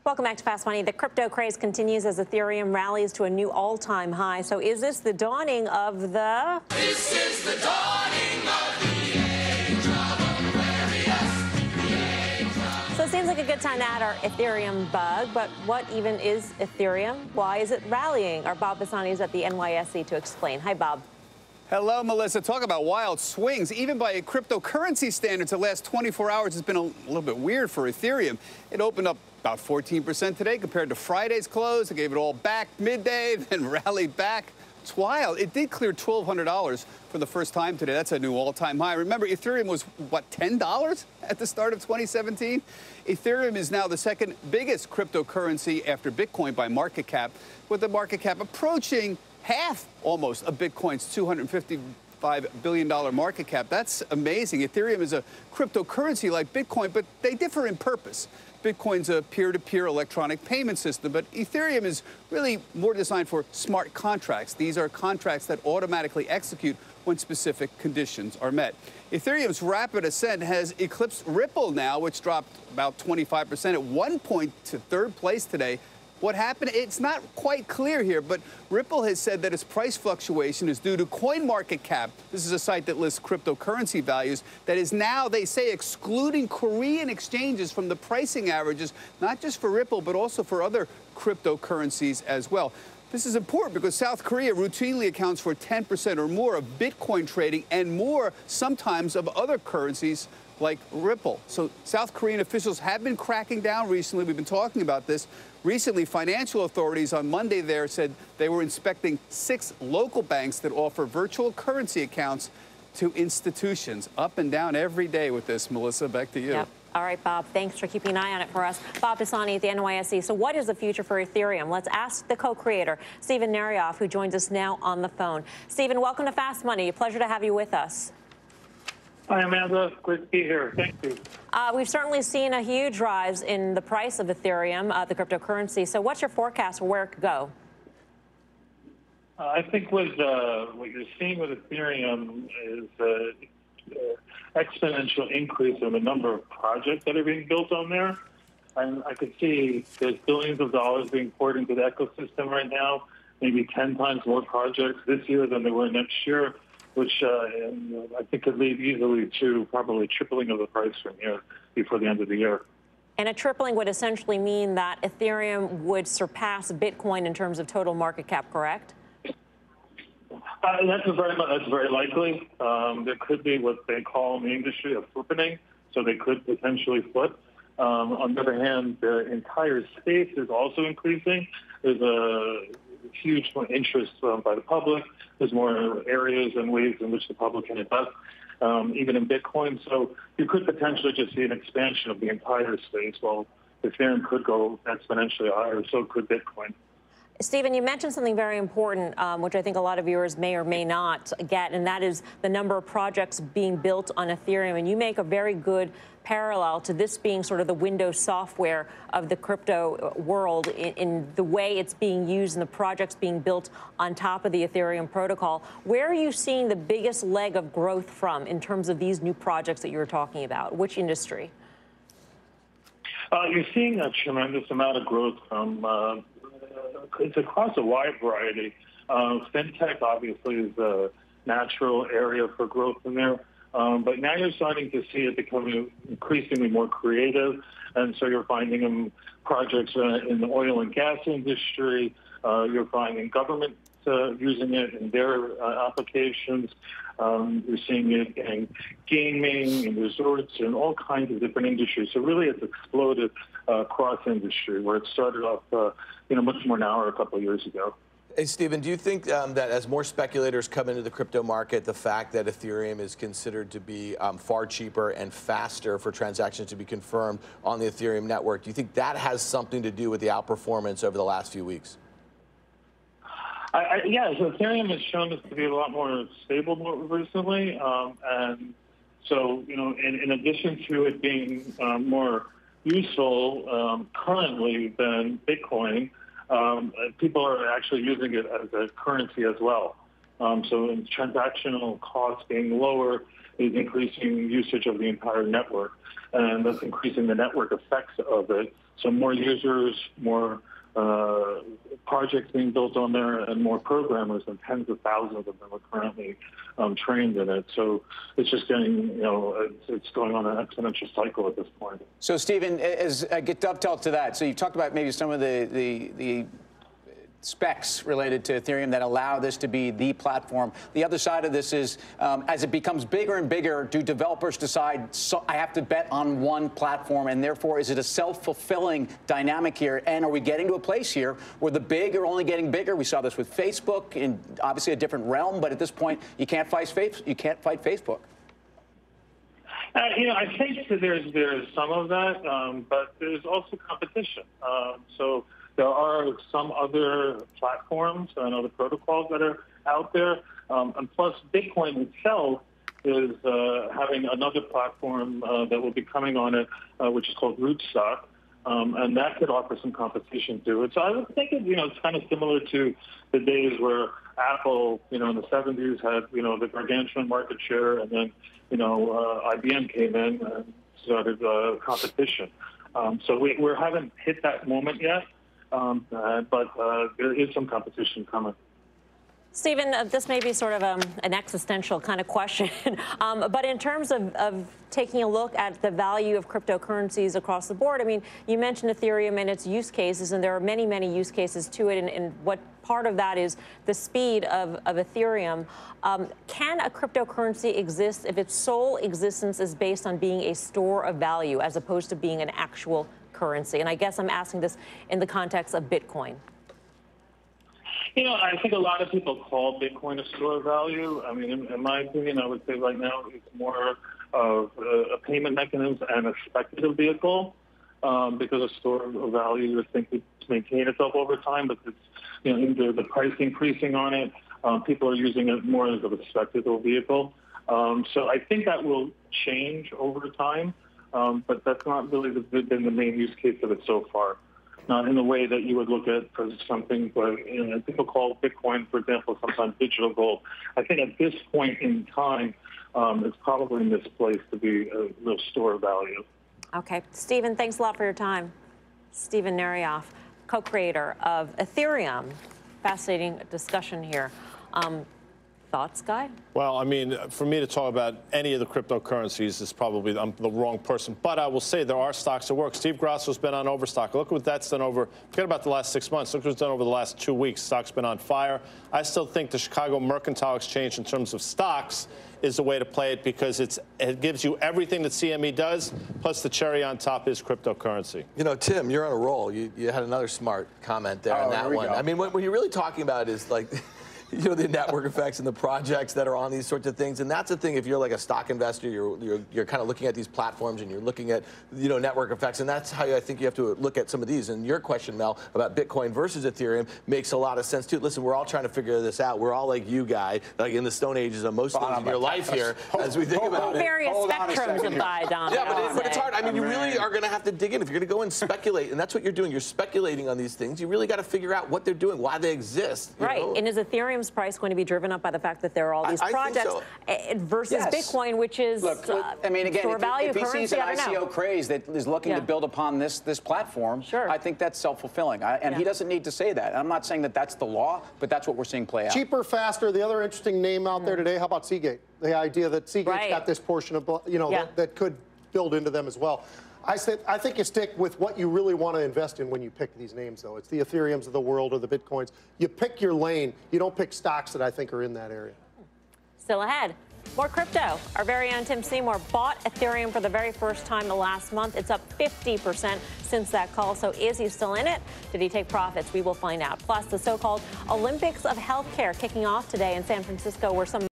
Welcome back to Fast Money. The crypto craze continues as Ethereum rallies to a new all-time high. So is this the dawning of the... This is the dawning of the age of Aquarius. So it seems like a good time to add our Ethereum bug, but what even is Ethereum? Why is it rallying? Our Bob Pisani is at the NYSE to explain. Hi, Bob. Hello, Melissa. Talk about wild swings. Even by cryptocurrency standards, the last 24 hours has been a little bit weird for Ethereum. It opened up about 14% today compared to Friday's close. It gave it all back midday, then rallied back. It's wild. It did clear $1,200 for the first time today. That's a new all-time high. Remember, Ethereum was, what, $10 at the start of 2017? Ethereum is now the second biggest cryptocurrency after Bitcoin by market cap, with the market cap approaching half almost of Bitcoin's $255 billion market cap. That's amazing. Ethereum is a cryptocurrency like Bitcoin, but they differ in purpose. Bitcoin's a peer-to-peer electronic payment system, but Ethereum is really more designed for smart contracts. These are contracts that automatically execute when specific conditions are met. Ethereum's rapid ascent has eclipsed Ripple now, which dropped about 25% at one point to third place today. What happened? It's not quite clear here, but Ripple has said that its price fluctuation is due to CoinMarketCap. This is a site that lists cryptocurrency values that is now, they say, excluding Korean exchanges from the pricing averages, not just for Ripple, but also for other cryptocurrencies as well. This is important because South Korea routinely accounts for 10% or more of Bitcoin trading and more sometimes of other currencies like Ripple. So South Korean officials have been cracking down recently. We've been talking about this. Recently, financial authorities on Monday there said they were inspecting 6 local banks that offer virtual currency accounts to institutions. Up and down every day with this. Melissa, back to you. Yep. All right, Bob, thanks for keeping an eye on it for us. Bob Pisani at the NYSE. So what is the future for Ethereum? Let's ask the co-creator, Stephen Nerayoff, who joins us now on the phone. Stephen, welcome to Fast Money. A pleasure to have you with us. Hi, Amanda. Great to be here. Thank you. We've certainly seen a huge rise in the price of Ethereum, the cryptocurrency. So what's your forecast for where it could go? I think what you're seeing with Ethereum is exponential increase in the number of projects that are being built on there. And I could see there's billions of dollars being poured into the ecosystem right now, maybe 10 times more projects this year than there were next year, which I think could lead easily to probably tripling of the price from here before the end of the year. And a tripling would essentially mean that Ethereum would surpass Bitcoin in terms of total market cap, correct? That's very likely. There could be what they call in the industry a flippening, so they could potentially flip. On the other hand, the entire space is also increasing. There's a huge interest by the public. There's more areas and ways in which the public can invest, even in Bitcoin. So you could potentially just see an expansion of the entire space. While Ethereum could go exponentially higher, so could Bitcoin. Stephen, you mentioned something very important, which I think a lot of viewers may or may not get, and that is the number of projects being built on Ethereum. And you make a very good parallel to this being sort of the Windows software of the crypto world in the way it's being used and the projects being built on top of the Ethereum protocol. Where are you seeing the biggest leg of growth from in terms of these new projects that you were talking about? Which industry? You're seeing a tremendous amount of growth from it's across a wide variety. Fintech obviously is a natural area for growth in there. But now you're starting to see it becoming increasingly more creative. And so you're finding projects in the oil and gas industry. You're finding governments using it in their applications. You're seeing it in gaming and resorts and all kinds of different industries. So really it's exploded across industry where it started off much more now or a couple of years ago. Hey, Stephen, do you think that as more speculators come into the crypto market, the fact that Ethereum is considered to be far cheaper and faster for transactions to be confirmed on the Ethereum network, do you think that has something to do with the outperformance over the last few weeks? Yes, Ethereum has shown us to be a lot more stable recently. And so, in addition to it being more useful currently than Bitcoin, people are actually using it as a currency as well. So in transactional costs being lower is increasing usage of the entire network, and that's increasing the network effects of it. So more users, more projects being built on there, and more programmers, and tens of thousands of them are currently trained in it. So it's just getting, it's going on an exponential cycle at this point. So, Stephen, as I get dovetailed to that, so you talked about maybe some of the specs related to Ethereum that allow this to be the platform. The other side of this is, as it becomes bigger and bigger, do developers decide, so I have to bet on one platform, and therefore is it a self-fulfilling dynamic here? And are we getting to a place here where the big are only getting bigger? We saw this with Facebook in obviously a different realm, but at this point, you can't fight Facebook. I think that there's some of that, but there's also competition. So there are some other platforms and other protocols that are out there. And plus, Bitcoin itself is having another platform that will be coming on it, which is called Rootstock. And that could offer some competition to it. So I would think it's kind of similar to the days where Apple, in the 70s had, the gargantuan market share, and then, IBM came in and started competition. So we haven't hit that moment yet. But there is some competition coming. Stephen, this may be sort of an existential kind of question, but in terms of taking a look at the value of cryptocurrencies across the board, I mean, you mentioned Ethereum and its use cases, and there are many, many use cases to it, and what part of that is the speed of Ethereum. Can a cryptocurrency exist if its sole existence is based on being a store of value as opposed to being an actual currency? And I guess I'm asking this in the context of Bitcoin. I think a lot of people call Bitcoin a store of value. I mean, in my opinion, I would say right now it's more of a payment mechanism and a speculative vehicle, because a store of value you would think would maintain itself over time, but it's, the price increasing on it, people are using it more as a speculative vehicle. So I think that will change over time. But that's not really been the main use case of it so far. Not in the way that you would look at for something, but people call Bitcoin, for example, sometimes digital gold. I think at this point in time, it's probably misplaced to be a real store of value. Okay. Stephen, thanks a lot for your time. Stephen Nerayoff, co-creator of Ethereum. Fascinating discussion here. Thoughts, Guy? Well, I mean, for me to talk about any of the cryptocurrencies is probably, I'm the wrong person. But I will say there are stocks that work. Steve Grasso's been on Overstock. Look what that's done over, forget about the last 6 months. Look what it's done over the last 2 weeks. Stock's been on fire. I still think the Chicago Mercantile Exchange in terms of stocks is the way to play it, because it gives you everything that CME does, plus the cherry on top is cryptocurrency. Tim, you're on a roll. You had another smart comment there on that one. I mean, what you're really talking about is like the network effects and the projects that are on these sorts of things. And that's the thing, if you're like a stock investor, you're kind of looking at these platforms and you're looking at, network effects. And that's how I think you have to look at some of these. And your question, Mel, about Bitcoin versus Ethereum makes a lot of sense, too. Listen, we're all trying to figure this out. We're all like you, Guy, like in the Stone Ages of most things in your life here, as we think about it. Various spectrums of Don. Yeah, but it's hard. I mean, you really are going to have to dig in. If you're going to go and speculate, and that's what you're doing, you're speculating on these things, you really got to figure out what they're doing, why they exist. Right. And is Ethereum's price going to be driven up by the fact that there are all these projects versus Bitcoin, which is I mean, again, if he sees an currency, ICO craze that is looking to build upon this platform, I think that's self-fulfilling. And he doesn't need to say that. I'm not saying that that's the law, but that's what we're seeing play out. Cheaper, faster. The other interesting name out there today, how about Seagate? The idea that Seagate's got this portion of, that could build into them as well. I think you stick with what you really want to invest in when you pick these names, though. It's the Ethereums of the world or the Bitcoins. You pick your lane. You don't pick stocks that I think are in that area. Still ahead, more crypto. Our very own Tim Seymour bought Ethereum for the very first time the last month. It's up 50% since that call. So is he still in it? Did he take profits? We will find out. Plus, the so-called Olympics of Healthcare kicking off today in San Francisco, where some